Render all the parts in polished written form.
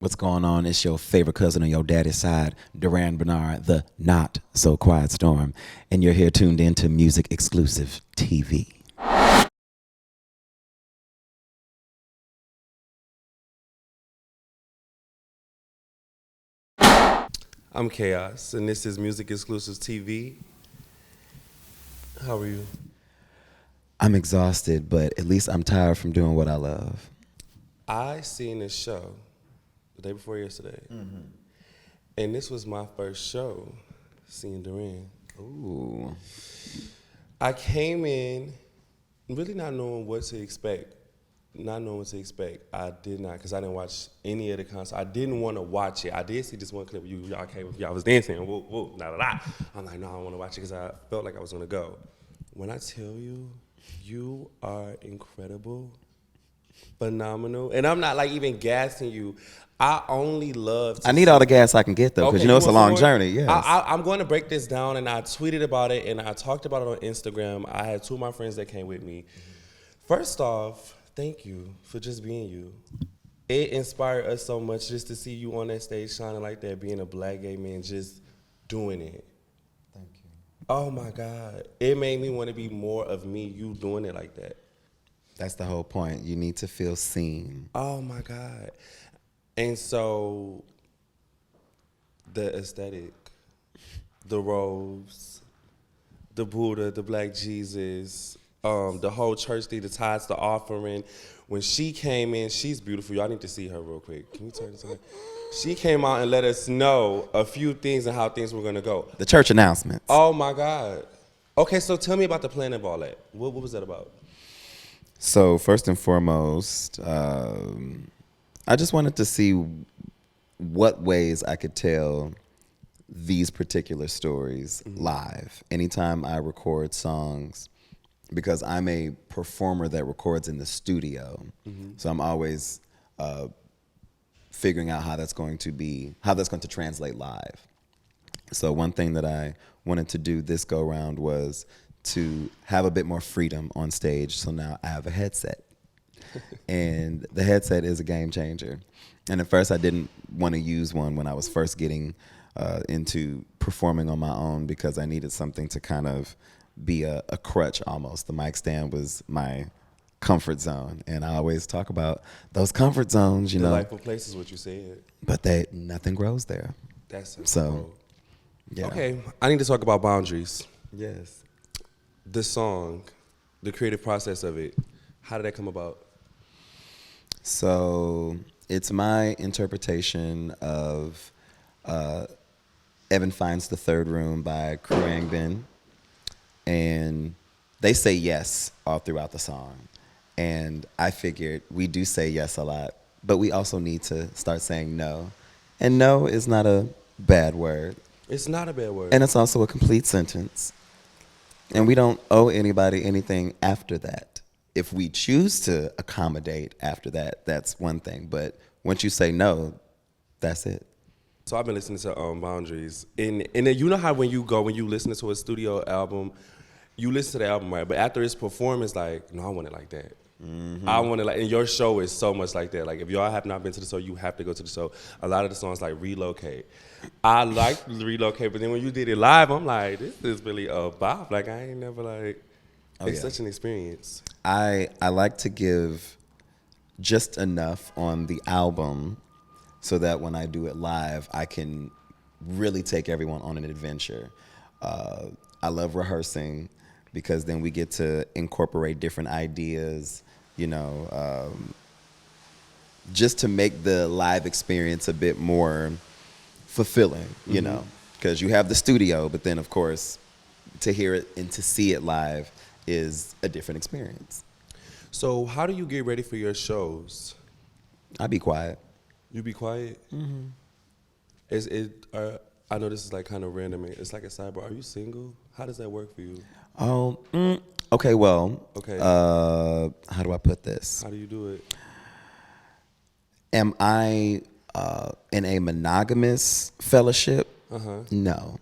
What's going on? It's your favorite cousin on your daddy's side, Durand Bernarr, the not so quiet storm, and you're here tuned in to Music Exclusive TV. I'm Chaos, and this is Music Exclusives TV. How are you? I'm exhausted, but at least I'm tired from doing what I love. I seen this show the day before yesterday, and this was my first show seeing Durand. Ooh. I came in really not knowing what to expect. I did not, because I didn't watch any of the concert. I didn't want to watch it. I did see this one clip where y'all came up, y'all was dancing, whoa, whoa, da da da. I'm like, no, I don't want to watch it because I felt like I was going to go. When I tell you, you are incredible, phenomenal, and I'm not like even gassing you. I only love to I need all the gas I can get, though, because Okay, you know you it's a want some long more? journey, yes. I'm going to break this down, and I tweeted about it, and I talked about it on Instagram. I had two of my friends that came with me. First off, thank you for just being you. It inspired us so much just to see you on that stage shining like that, being a black gay man, just doing it. Thank you. Oh my God. It made me want to be more of me, you doing it like that. That's the whole point. You need to feel seen. Oh my God. And so the aesthetic, the robes, the Buddha, the Black Jesus, the whole church thing, the tithes, the offering. When she came in, she's beautiful. Y'all need to see her real quick. Can you turn this on? She came out and let us know a few things and how things were gonna go. The church announcements. Oh my God. Okay, so tell me about the plan of all that. What was that about? So first and foremost, I just wanted to see what ways I could tell these particular stories live. Anytime I record songs, because I'm a performer that records in the studio, so I'm always figuring out how that's going to translate live. So one thing that I wanted to do this go round was to have a bit more freedom on stage. So now I have a headset. And the headset is a game changer. And at first I didn't want to use one when I was first getting into performing on my own, because I needed something to kind of be a crutch almost. The mic stand was my comfort zone. And I always talk about those comfort zones, you know. Delightful place is what you said. But nothing grows there. That's So, cool. yeah. Okay, I need to talk about boundaries. Yes. The song, the creative process of it. How did that come about? So it's my interpretation of Evan Finds the Third Room by Ben, and they say yes all throughout the song. And I figured we do say yes a lot, but we also need to start saying no. And no is not a bad word, It's not a bad word. and it's also a complete sentence. And we don't owe anybody anything after that. If we choose to accommodate after that, that's one thing. But once you say no, that's it. So I've been listening to Boundaries, and then you know how when you listen to a studio album, you listen to the album, right? But after it's performed, it's like, no, I want it like that. I want it like, and your show is so much like that. Like if y'all have not been to the show, you have to go to the show. A lot of the songs like Relocate. I like Relocate, but then when you did it live, I'm like, this is really a bop. Like I ain't never like, it's yeah. such an experience. I like to give just enough on the album so that when I do it live, I can really take everyone on an adventure. I love rehearsing because then we get to incorporate different ideas, you know, just to make the live experience a bit more fulfilling, you know, because you have the studio, but then, of course, to hear it and to see it live is a different experience. So how do you get ready for your shows? I be quiet. You be quiet? I know this is like kind of random. It's like a sidebar. Are you single? How does that work for you? Oh, okay, well, Okay. how do I put this? How do you do it? Am I in a monogamous fellowship? No.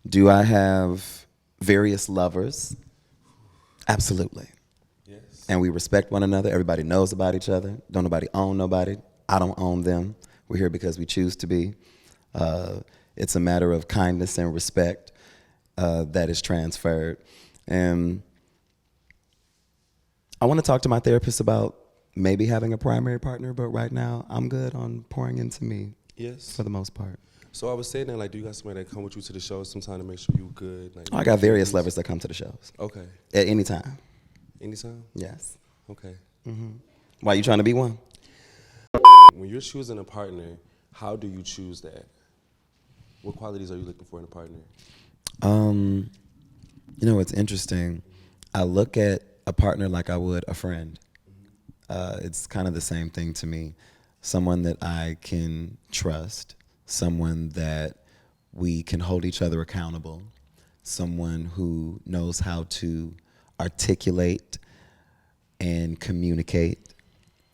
Do I have various lovers? Absolutely. Yes. And we respect one another. Everybody knows about each other. Don't nobody own nobody. I don't own them. We're here because we choose to be. It's a matter of kindness and respect that is transferred. And I want to talk to my therapist about maybe having a primary partner, but right now I'm good on pouring into me. Yes. For the most part. So I was saying that, like, do you got somebody that come with you to the show sometime to make sure you good? Like, I got various lovers that come to the shows. Okay. At any time. Anytime? Yes. Okay. Why, you trying to be one? When you're choosing a partner, how do you choose that? What qualities are you looking for in a partner? You know, it's interesting. I look at a partner like I would a friend. It's kind of the same thing to me. Someone that I can trust, someone that we can hold each other accountable, someone who knows how to articulate and communicate,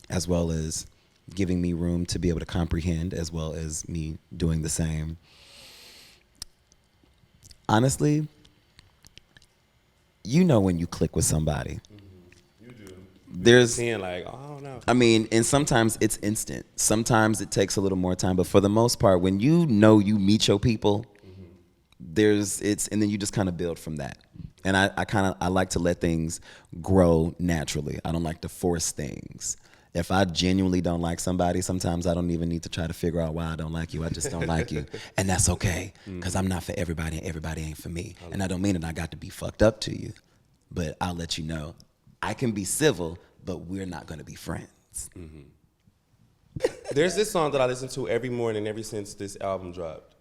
as well as giving me room to be able to comprehend, as well as me doing the same. Honestly, you know when you click with somebody. You do. There's Seeing like, oh, I don't know. I mean, and sometimes it's instant. Sometimes it takes a little more time, but for the most part, when you know you meet your people, and then you just kind of build from that. And I like to let things grow naturally. I don't like to force things. If I genuinely don't like somebody, sometimes I don't even need to try to figure out why I don't like you. I just don't like you. And that's okay, because I'm not for everybody and everybody ain't for me. And I don't mean that I got to be fucked up to you, but I'll let you know. I can be civil, but we're not going to be friends. There's this song that I listen to every morning ever since this album dropped.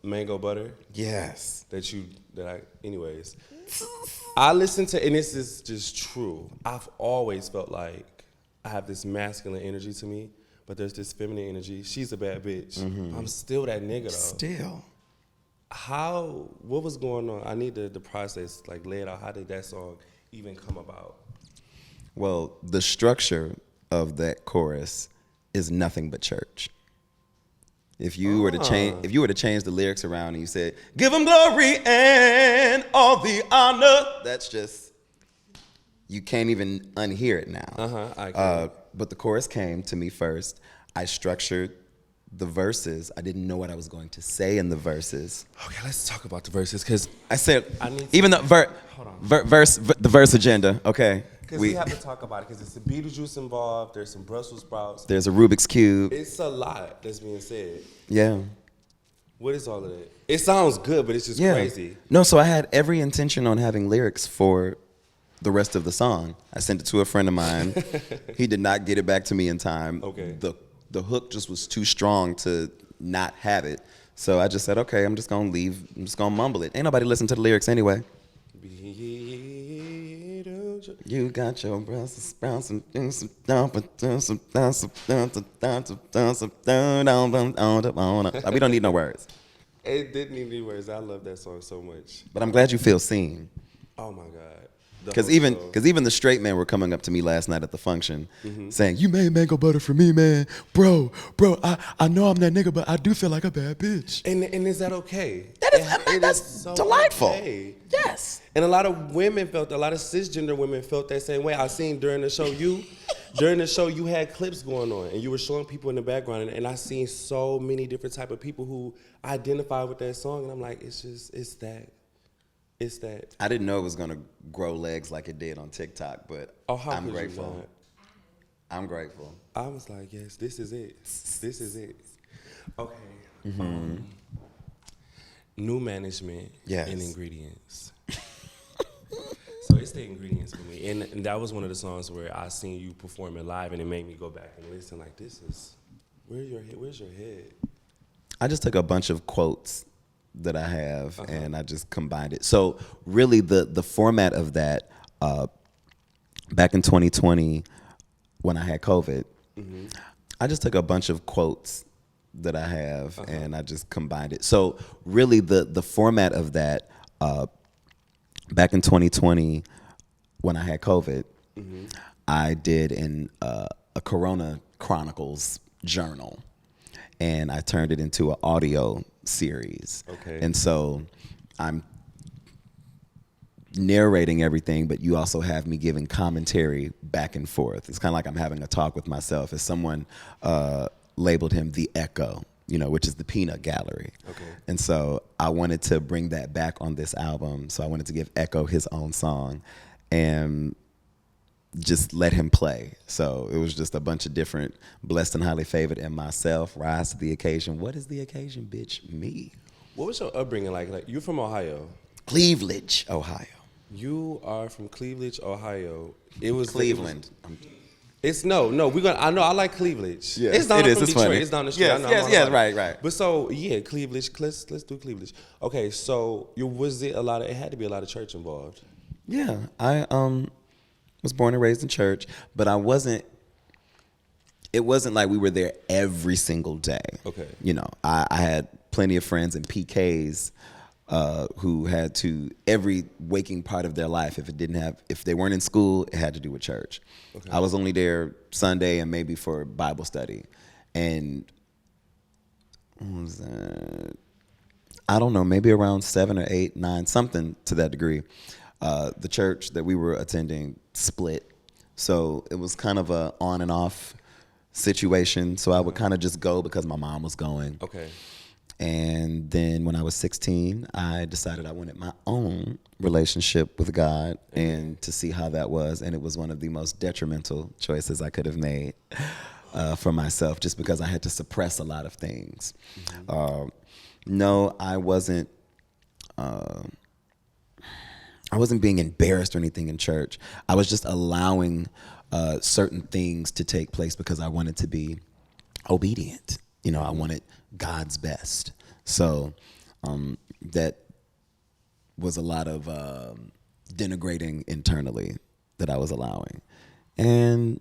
Mango Butter. Yes. Anyways. I listen to, and this is just true. I've always felt like I have this masculine energy to me, but there's this feminine energy. She's a bad bitch. I'm still that nigga though. Still. What was going on? I need the process, like lay it out. How did that song even come about? Well, the structure of that chorus is nothing but church. If you were to change the lyrics around and you said, "Give him glory and all the honor," that's just, you can't even unhear it now. I can. But the chorus came to me first. I structured the verses. I didn't know what I was going to say in the verses. Okay, let's talk about the verses, because I said, even the verse agenda. Okay, because we have to talk about it, because there's some Beetlejuice involved. There's some Brussels sprouts. There's a Rubik's Cube. It's a lot that's being said. Yeah. What is all of that? It sounds good, but it's just crazy. No, so I had every intention on having lyrics for the rest of the song. I sent it to a friend of mine. He did not get it back to me in time. Okay. The hook just was too strong to not have it. So I just said, okay, I'm just gonna leave. I'm just gonna mumble it. Ain't nobody listen to the lyrics anyway. You got your Brussels sprouts and we don't need no words. It didn't need any words. I love that song so much. But I'm glad you feel seen. Oh my God. Because even the straight men were coming up to me last night at the function saying, "You made mango butter for me, man. Bro, I know I'm that nigga, but I do feel like a bad bitch." And is that okay? That's so delightful. Okay. Yes. And a lot of cisgender women felt that same way. I seen during the show you had clips going on and you were showing people in the background, and I seen so many different type of people who identify with that song, and I'm like, it's that. I didn't know it was gonna grow legs like it did on TikTok, but I'm grateful. I'm grateful. I was like, yes, this is it. This is it. Okay. New management and ingredients. So it's the ingredients for me, and that was one of the songs where I seen you performing live, and it made me go back and listen. Like, where's your head? I just took a bunch of quotes that I have and I just combined it. So really the format of that, back in 2020 when I had COVID, I just took a bunch of quotes that I have and I just combined it. So really the format of that, back in 2020 when I had COVID, I did a Corona Chronicles journal, and I turned it into an audio series. Okay. And so I'm narrating everything, but you also have me giving commentary back and forth. It's kind of like I'm having a talk with myself. As someone labeled him the Echo, which is the peanut gallery. Okay. And so I wanted to bring that back on this album. So I wanted to give Echo his own song and just let him play. So it was just a bunch of different Blessed and Highly Favored and myself, rise to the occasion. What is the occasion, bitch? Me. What was your upbringing like? Like, you're from Ohio. Cleveland, Ohio. You are from Cleveland, Ohio. It was Cleveland. It's no. We're gonna. I know. I like Cleveland. Yes, it's down it is. from It's Detroit. funny. It's down the street. Yes, I know, yes, right. But so yeah, Cleveland. Let's do Cleveland. Okay, so was it a lot of? It had to be a lot of church involved. Yeah, I was born and raised in church, but I wasn't. It wasn't like we were there every single day. Okay. I had plenty of friends and PKs who had to, every waking part of their life, if they weren't in school, it had to do with church. Okay. I was only there Sunday and maybe for Bible study. And what was that? I don't know, maybe around 7 or 8, 9, something to that degree. The church that we were attending split. So it was kind of a on and off situation. So I would kind of just go because my mom was going. Okay. And then when I was 16, I decided I wanted my own relationship with God and to see how that was. And it was one of the most detrimental choices I could have made for myself, just because I had to suppress a lot of things. Mm-hmm. No, I wasn't being embarrassed or anything in church. I was just allowing certain things to take place because I wanted to be obedient. I wanted God's best. So that was a lot of denigrating internally that I was allowing. And,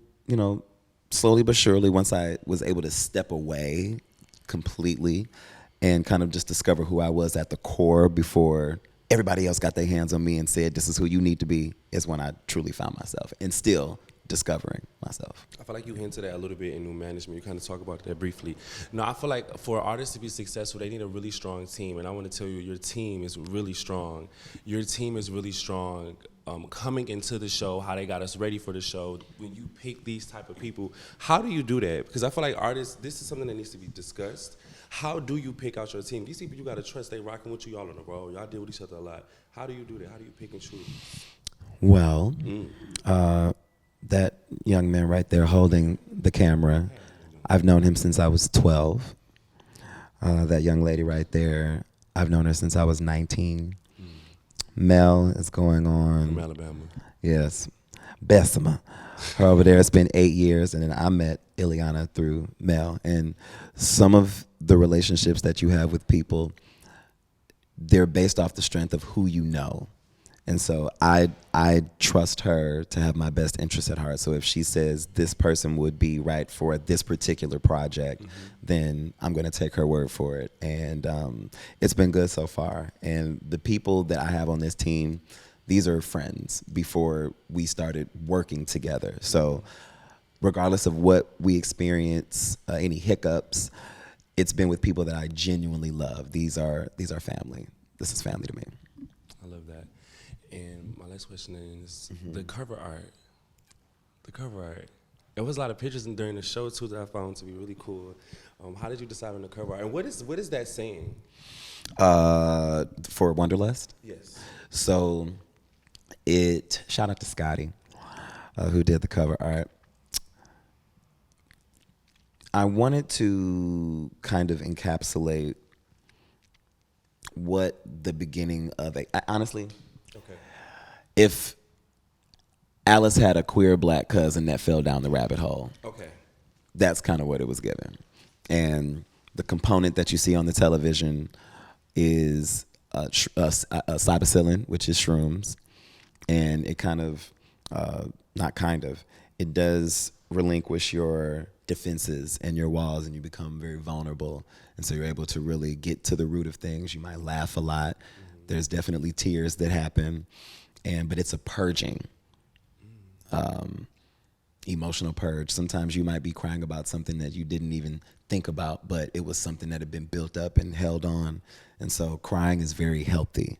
slowly but surely, once I was able to step away completely and kind of just discover who I was at the core before everybody else got their hands on me and said, this is who you need to be, is when I truly found myself and still discovering myself. I feel like you hinted at a little bit in new management. You kind of talk about that briefly. No, I feel like for artists to be successful, they need a really strong team. And I want to tell you, your team is really strong. Your team is really strong. Coming into the show, how they got us ready for the show. When you pick these type of people, how do you do that? Because I feel like artists, this is something that needs to be discussed. How do you pick out your team? These people you got to trust. They rocking with you all on the road. Y'all deal with each other a lot. How do you do that? How do you pick and choose? Well, that young man right there holding the camera, I've known him since I was 12. That young lady right there, I've known her since I was 19. Mel is going on. From Alabama. Yes. Bessemer. Her over there, it's been 8 years, and then I met Ileana through Mel. And some of the relationships that you have with people, they're based off the strength of who you know. And so I trust her to have my best interest at heart. So if she says this person would be right for this particular project, then I'm going to take her word for it. And it's been good so far. And the people that I have on this team, these are friends before we started working together. So regardless of what we experience, any hiccups, it's been with people that I genuinely love. These are family. This is family to me. I love that. And my last question is the cover art. The cover art. There was a lot of pictures during the show too that I found to be really cool. How did you decide on the cover art? And what is that saying? For Wonderlust? Yes. So shout out to Scotty, who did the cover art. I wanted to kind of encapsulate what the beginning of honestly, okay, if Alice had a queer black cousin that fell down the rabbit hole, okay, that's kind of what it was given. And the component that you see on the television is psilocybin, which is shrooms, and it kind of, it does relinquish your defenses and your walls, and you become very vulnerable. And so you're able to really get to the root of things. You might laugh a lot. There's definitely tears that happen, but it's a purging, emotional purge. Sometimes you might be crying about something that you didn't even think about, but it was something that had been built up and held on. And so crying is very healthy.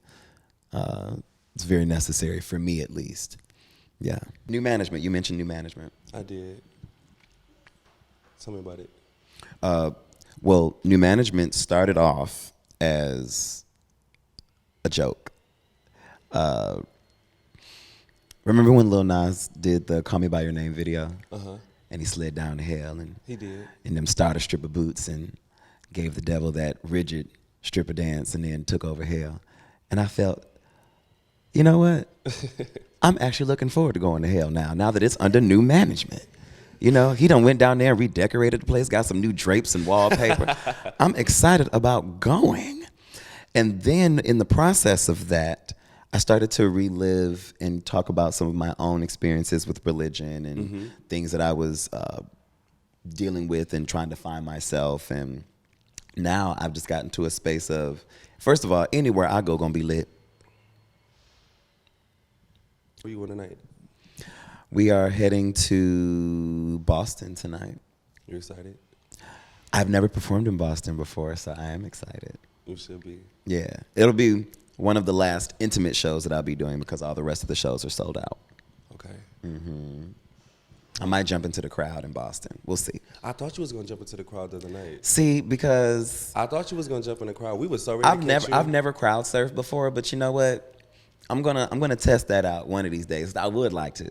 It's very necessary for me, at least. Yeah. New management. You mentioned new management. I did. Tell me about it. Well, new management started off as a joke. Remember when Lil Nas did the "Call Me by Your Name" video, and he slid down to hell and He did. in them starter stripper boots and gave the devil that rigid stripper dance and then took over hell, and I felt, you know what? I'm actually looking forward to going to hell now that it's under new management. You know, he done went down there and redecorated the place, got some new drapes and wallpaper. I'm excited about going. And then in the process of that, I started to relive and talk about some of my own experiences with religion and things that I was dealing with and trying to find myself. And now I've just gotten to a space of, first of all, anywhere I go gonna be lit. Where you going tonight? We are heading to Boston tonight. You excited? I've never performed in Boston before, so I am excited. You should be. Yeah. It'll be one of the last intimate shows that I'll be doing because all the rest of the shows are sold out. Okay. I might jump into the crowd in Boston. We'll see. I thought you was gonna jump into the crowd the other night. See, because I thought you was gonna jump in the crowd. We were so ready to catch you. I've never crowd surfed before, but you know what? I'm gonna test that out one of these days. I would like to.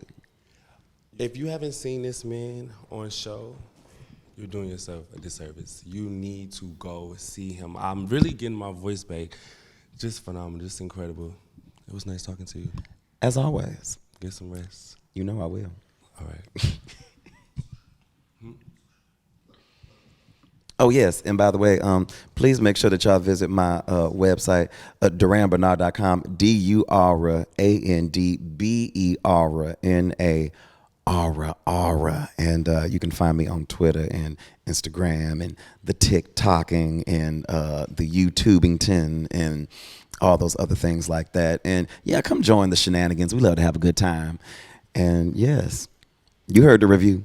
If you haven't seen this man on show, you're doing yourself a disservice. You need to go see him. I'm really getting my voice back. Just phenomenal, just incredible. It was nice talking to you. As always. Get some rest. You know I will. All right. Oh, yes. And by the way, please make sure that y'all visit my website, durandbernarr.com, DurandBernarr. And you can find me on Twitter and Instagram and the TikToking and the YouTubington and all those other things like that. And yeah, come join the shenanigans. We love to have a good time. And yes, you heard the review.